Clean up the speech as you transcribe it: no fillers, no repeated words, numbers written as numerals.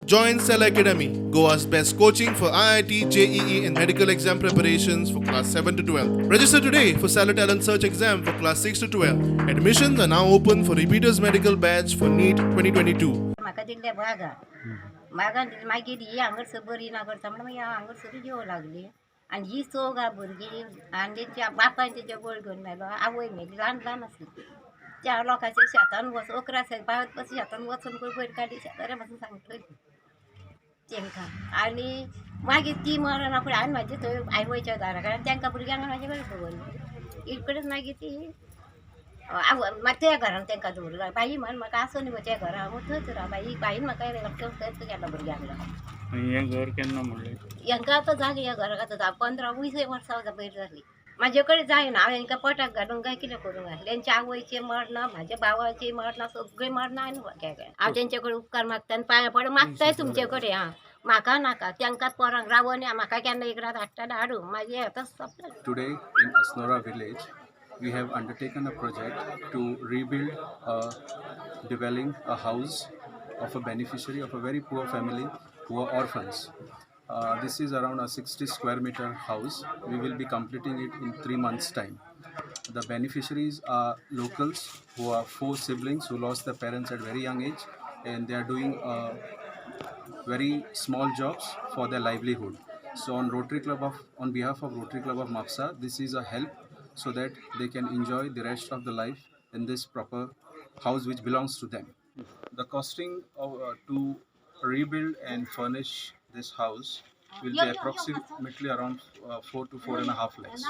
Join Cell Academy, Goa's best coaching for IIT, JEE, and medical exam preparations for class 7 to 12. Register today for Cell Talent Search exam for class 6 to 12. Admissions are now open for repeaters medical batch for NEET 2022. म्हाका दिल्ल्या बागान दिली मागीर ही हांगसर बरी ना करता म्हणून मागीर हांव हांगसर येवं लागली आनी ही चौगा भुरगीं आनी तेंच्या बापायन तेच्या बळ घेवन मेलो आवय मेली ल्हान आसली त्या लोकांच्या शेतान वचून 11 पावत पासून शेतान वचून पयर काडली शेताऱ्या पासून सांगतली तेंकां आनी मागीर ती मरना फुडें हांवें म्हाजे थंय आवयच्या दारा कडेन तेंकां भुरग्यांक म्हाजे कडेन दवरली ही कडेन मागीर ती त्या घरान तेंकां दवरला बाई म्हण म्हाका आसूं न्ही गो त्या घरा हांव थंयच राव बाईन म्हाका थंयच गेला भुरग्यांक लागून हें घर केन्ना म्हणलें हांकां आतां जाली ह्या घराक आतां 15-20 वर्सां वयर जाली म्हाजे कडेन जायना हांवें हांकां पोटाक घालूंक काय कितें करूंक घातलें तेंच्या आवयचें मरना म्हाज्या भावाचें मरना सगळीं मरना आनी हांव तेंचे कडेन उपकार मागता आनी पांया पडून मागताय तुमचे कडेन आं म्हाका नाका तेंकां पोरांक रावोन म्हाका केन्ना एक रात हाडटा हाडूं म्हाजें आतां सोंपलें. Today in Asnora village, we have undertaken a project to rebuild dwelling, a house of a beneficiary of a very poor family who are orphans. This is around a 60 square meter house. We will be completing it in 3 months' time. The beneficiaries are locals who are 4 siblings who lost their parents at very young age, and they are doing very small jobs for their livelihood. So on behalf of Rotary Club of Mapusa, this is a help so that they can enjoy the rest of the life in this proper house which belongs to them. The costing of, to rebuild and furnish this house will be approximately around 4 to 4.5 lakhs.